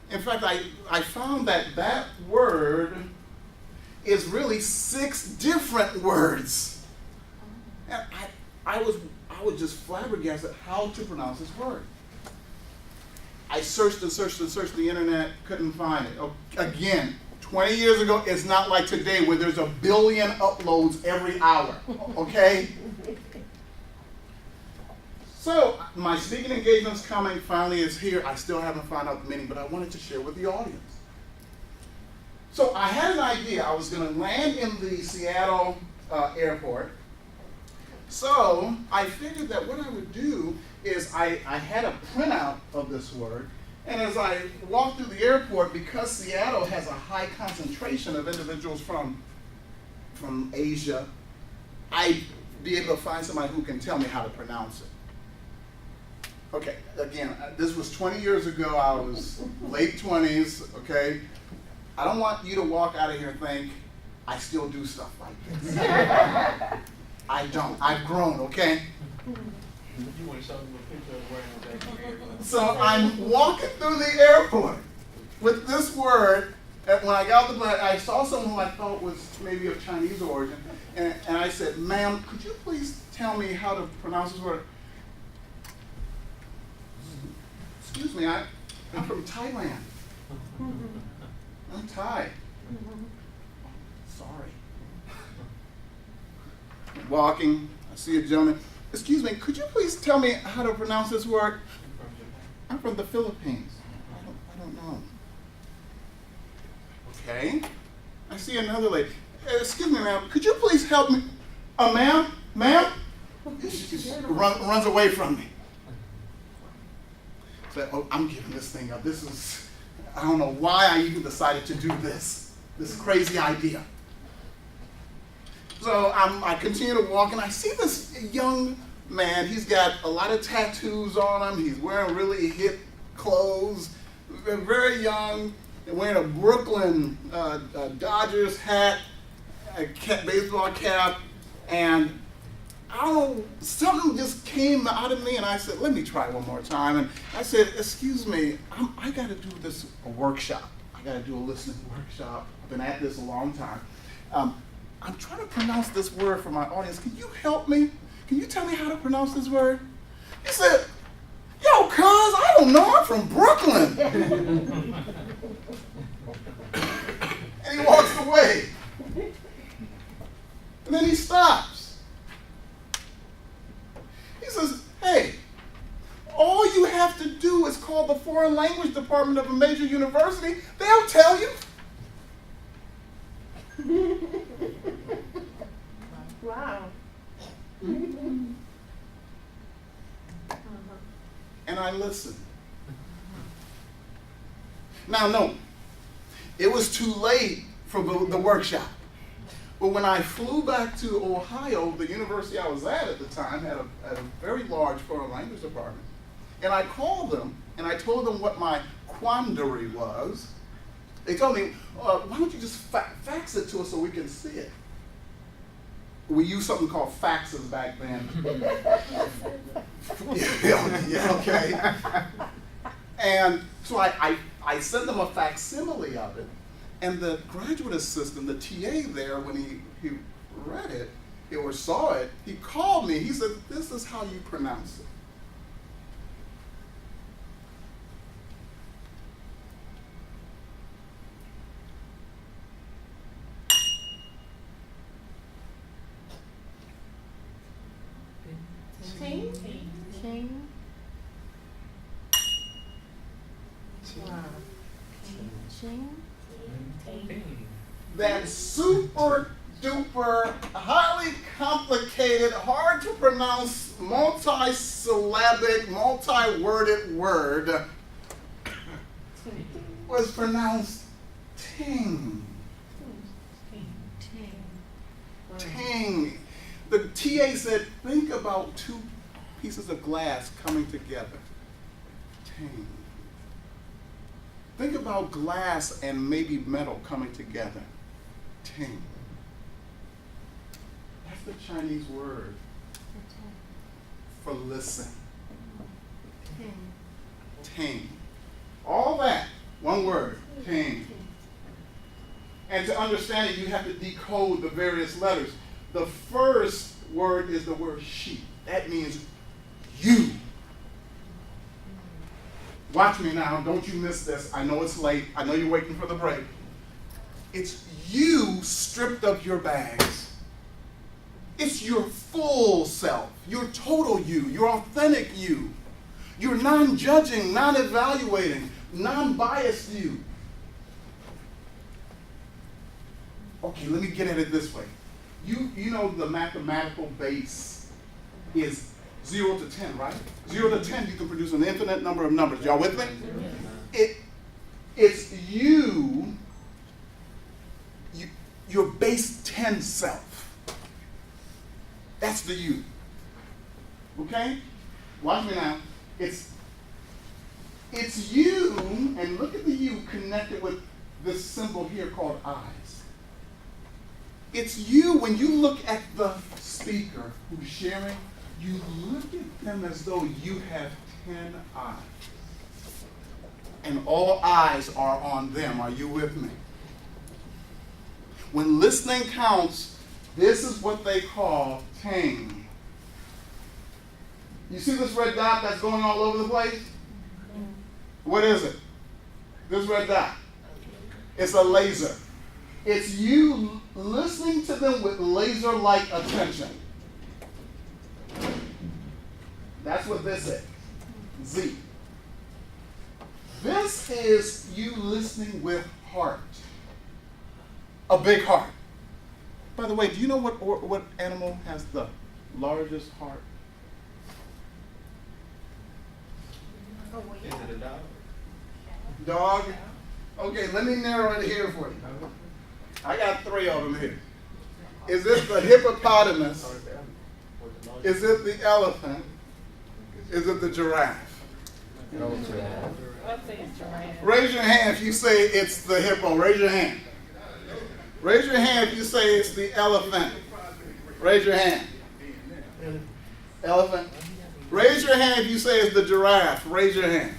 it. In fact, I found that word is really 6 different words. And I was just flabbergasted how to pronounce this word. I searched and searched and searched the internet, couldn't find it. Again, 20 years ago, it's not like today where there's 1 billion uploads every hour, okay? So, my speaking engagement's coming, finally it's here. I still haven't found out the meaning, but I wanted to share with the audience. So, I had an idea. I was going to land in the Seattle airport. So, I figured that what I would do is I had a printout of this word, and as I walked through the airport, because Seattle has a high concentration of individuals from Asia, I'd be able to find somebody who can tell me how to pronounce it. Okay, again, this was 20 years ago. I was late 20s, okay? I don't want you to walk out of here and think, I still do stuff like this. I don't. I've grown, okay? You want to show them a picture of where I'm at? So I'm walking through the airport with this word, and when I got out the plane, I saw someone who I thought was maybe of Chinese origin, and I said, ma'am, could you please tell me how to pronounce this word? Excuse me, I'm from Thailand. I'm Thai. Sorry. Walking, I see a gentleman. Excuse me, could you please tell me how to pronounce this word? I'm from the Philippines. I don't know. Okay. I see another lady. Excuse me, ma'am, could you please help me? Ma'am? She runs away from me. So, oh, I'm giving this thing up. This is, I don't know why I even decided to do this crazy idea. So I continue to walk, and I see this young man. He's got a lot of tattoos on him. He's wearing really hip clothes, very young, wearing a Brooklyn Dodgers hat, a baseball cap, and I don't know, something just came out of me, and I said, let me try one more time. And I said, excuse me, I got to do this workshop. I got to do a listening workshop. I've been at this a long time. I'm trying to pronounce this word for my audience. Can you help me? Can you tell me how to pronounce this word? He said, yo, cuz, I don't know. I'm from Brooklyn. And he walks away. stops. He says, hey, all you have to do is call the foreign language department of a major university. They'll tell you. Wow. And I listened. Now, no, it was too late for the workshop. But when I flew back to Ohio, the university I was at the time had a very large foreign language department. And I called them, and I told them what my quandary was. They told me, why don't you just fax it to us so we can see it? We used something called faxes back then. Yeah, okay. And so I sent them a facsimile of it. And the graduate assistant, the TA there, when he read it or saw it, he called me. He said, this is how you pronounce it. Ting? Ching. Wow. Ching. That super duper, highly complicated, hard to pronounce, multi-syllabic, multi-worded word was pronounced ting. Ting. The TA said, think about two pieces of glass coming together. Ting. Think about glass and maybe metal coming together. Ting. That's the Chinese word for listen. Ting. All that, one word, ting. And to understand it, you have to decode the various letters. The first word is the word she. That means you. Watch me now, don't you miss this. I know it's late. I know you're waiting for the break. It's you stripped of your bags. It's your full self, your total you, your authentic you, your non-judging, non-evaluating, non-biased you. Okay, let me get at it this way. You know the mathematical base is 0 to 10, right? 0 to 10, you can produce an infinite number of numbers. Y'all with me? It's your base 10 self. That's the you. Okay? Watch me now. It's you, and look at the you connected with this symbol here called eyes. It's you when you look at the speaker who's sharing, you look at them as though you have 10 eyes. And all eyes are on them. Are you with me? When listening counts, this is what they call ting. You see this red dot that's going all over the place? What is it? This red dot. It's a laser. It's you listening to them with laser-like attention. That's what this is. Z. This is you listening with heart. A big heart. By the way, do you know what animal has the largest heart? Is it a dog? Dog? Okay, let me narrow it here for you. I got 3 of them here. Is it the hippopotamus? Is it the elephant? Is it the giraffe? I'll say it's giraffe. Raise your hand if you say it's the hippo. Raise your hand. Raise your hand if you say it's the elephant. Raise your hand. Elephant. Raise your hand if you say it's the giraffe. Raise your hand.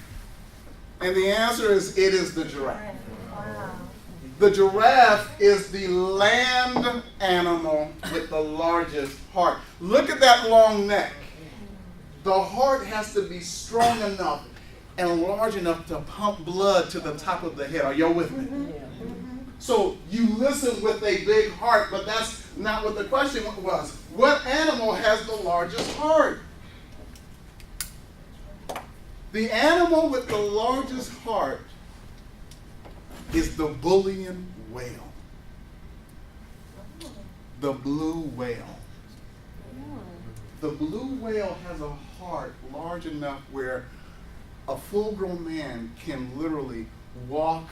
And the answer is it is the giraffe. Wow. The giraffe is the land animal with the largest heart. Look at that long neck. The heart has to be strong enough and large enough to pump blood to the top of the head. Are y'all with me? So you listen with a big heart, but that's not what the question was. What animal has the largest heart? The animal with the largest heart is the Boolean whale. The blue whale. The blue whale has a heart large enough where a full-grown man can literally walk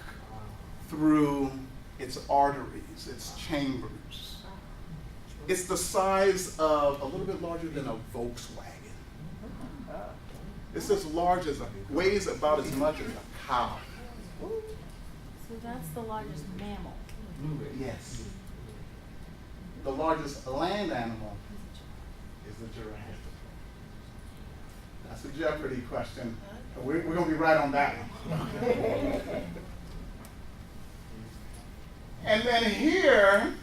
through its arteries, its chambers. It's the size of a little bit larger than a Volkswagen. It's as large as weighs about as much as a cow. So that's the largest mammal. Yes. The largest land animal is the giraffe. That's a Jeopardy question. We're going to be right on that one. And then here,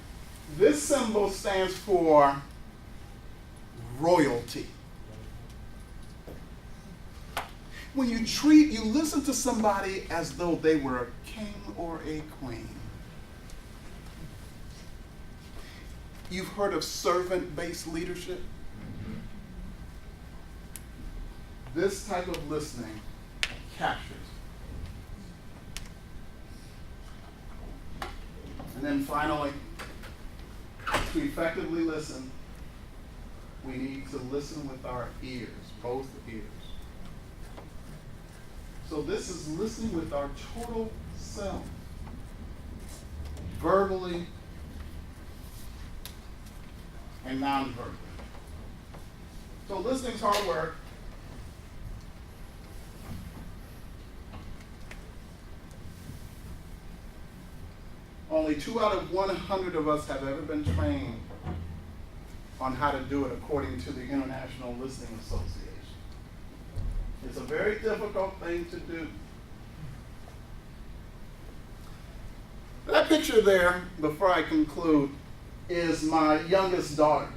this symbol stands for royalty. When you listen to somebody as though they were a king or a queen. You've heard of servant-based leadership? This type of listening captures. And then finally, to effectively listen, we need to listen with our ears, both ears. So this is listening with our total self, verbally and non-verbally. So listening's hard work. Only 2 out of 100 of us have ever been trained on how to do it according to the International Listening Association. It's a very difficult thing to do. That picture there, before I conclude, is my youngest daughter.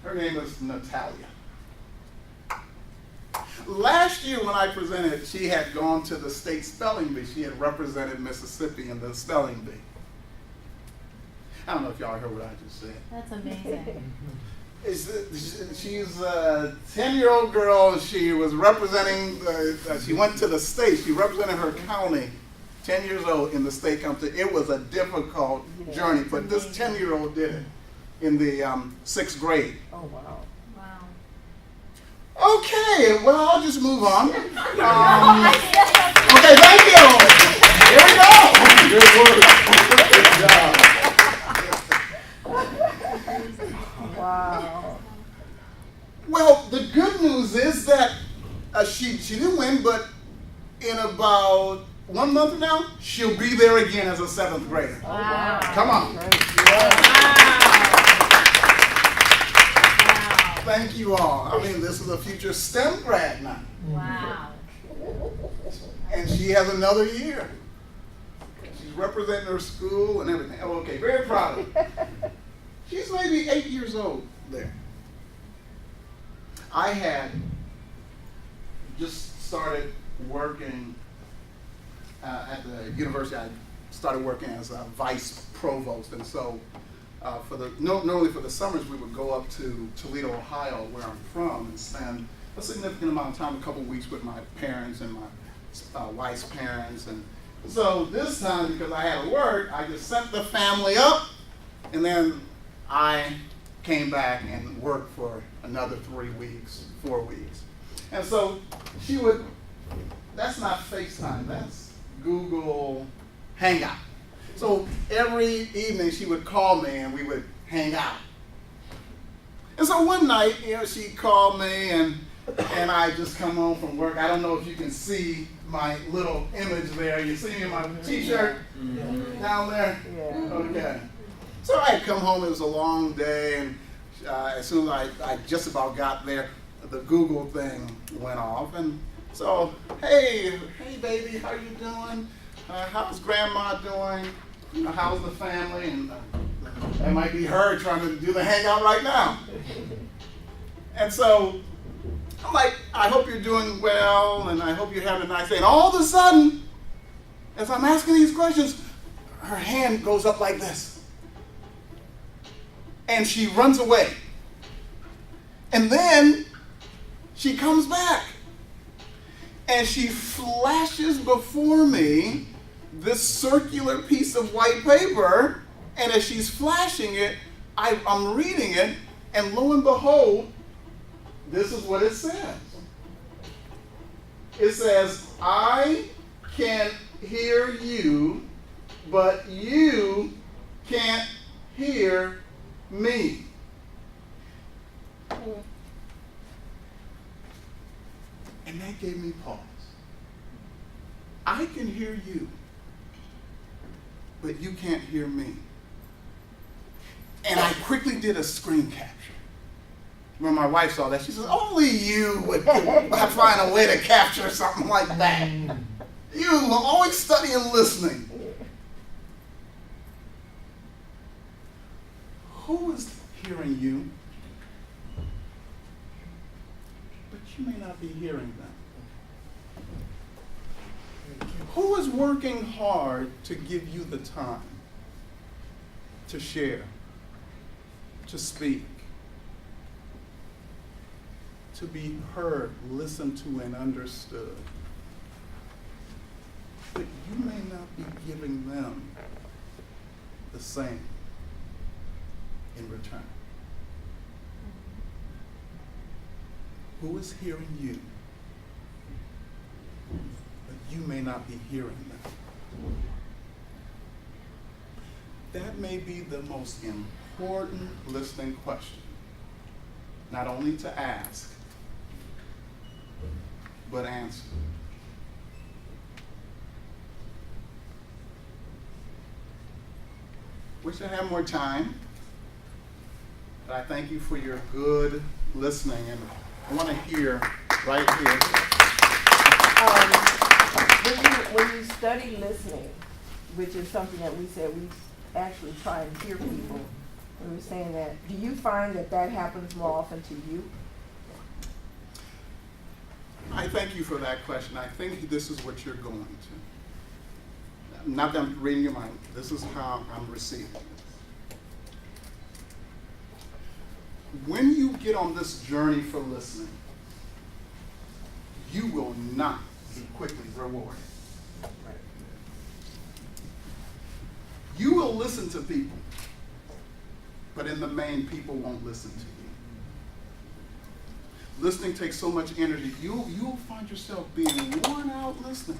Her name is Natalia. Last year when I presented, she had gone to the state spelling bee. She had represented Mississippi in the spelling bee. I don't know if y'all heard what I just said. That's amazing. She's a 10-year-old girl. She was representing, she went to the state. She represented her county, 10 years old in the state competition. It was a difficult journey, but this 10-year-old did it in the 6th grade. Oh, wow. Wow. Okay, well, I'll just move on. Okay, thank you. Here we go. Good work. Good job. Wow. Well, the good news is that she didn't win, but in about 1 month now, she'll be there again as a 7th grader. Wow. Come on. Wow. Thank you all. I mean, this is a future STEM grad now. Wow. And she has another year. She's representing her school and everything. Oh, okay, very proud of her. She's maybe 8 years old there. I had just started working at the university. I started working as a vice provost, and so normally for the summers we would go up to Toledo, Ohio, where I'm from, and spend a significant amount of time, a couple of weeks with my parents and my wife's parents. And so this time, because I had to work, I just sent the family up, and then I came back and worked for another 3 weeks, 4 weeks. And so she would, that's not FaceTime, that's Google Hangout. So every evening she would call me and we would hang out. And so one night, she called me and I just come home from work. I don't know if you can see my little image there. You see me in my t-shirt down there? Yeah. Okay. So I had come home, it was a long day, and as soon as I just about got there, the Google thing went off. And so, hey baby, how you doing? How's grandma doing? How's the family? And that might be her trying to do the hangout right now. And so I'm like, I hope you're doing well, and I hope you're having a nice day. And all of a sudden, as I'm asking these questions, her hand goes up like this. And she runs away. And then she comes back. And she flashes before me this circular piece of white paper. And as she's flashing it, I'm reading it. And lo and behold, this is what it says. It says, I can hear you, but you can't hear me. And that gave me pause. I can hear you, but you can't hear me. And I quickly did a screen capture. When my wife saw that, she said, only you would find a way to capture something like that. You always study and listening. Who is hearing you? But you may not be hearing them. Who is working hard to give you the time to share, to speak, to be heard, listened to, and understood? But you may not be giving them the same in return. Who is hearing you? But you may not be hearing them. That may be the most important listening question, not only to ask, but answer. Wish I had more time, but I thank you for your good listening, and I want to hear right here. When you study listening, which is something that we said we actually try and hear people, we were saying that, do you find that that happens more often to you? I thank you for that question. I think this is what you're going to. Not that I'm reading your mind. This is how I'm receiving it. When you get on this journey for listening, you will not be quickly rewarded. You will listen to people, but in the main, people won't listen to you. Listening takes so much energy. You'll find yourself being worn out listening.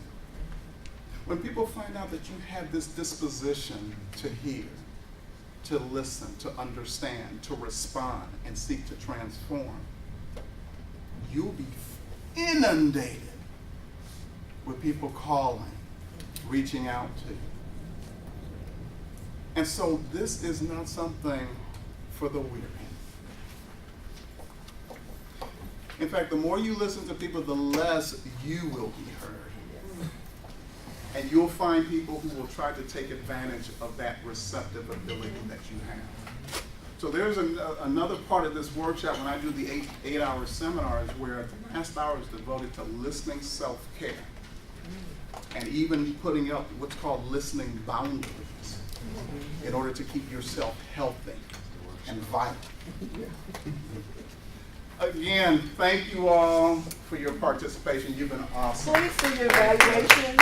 When people find out that you have this disposition to hear, to listen, to understand, to respond, and seek to transform, you'll be inundated with people calling, reaching out to you. And so this is not something for the weary. In fact, the more you listen to people, the less you will be heard. And you'll find people who will try to take advantage of that receptive ability that you have. So there's another part of this workshop when I do the eight-hour seminars where the last hour is devoted to listening self-care and even putting up what's called listening boundaries in order to keep yourself healthy and vital. Again, thank you all for your participation. You've been awesome. Thanks for your evaluation.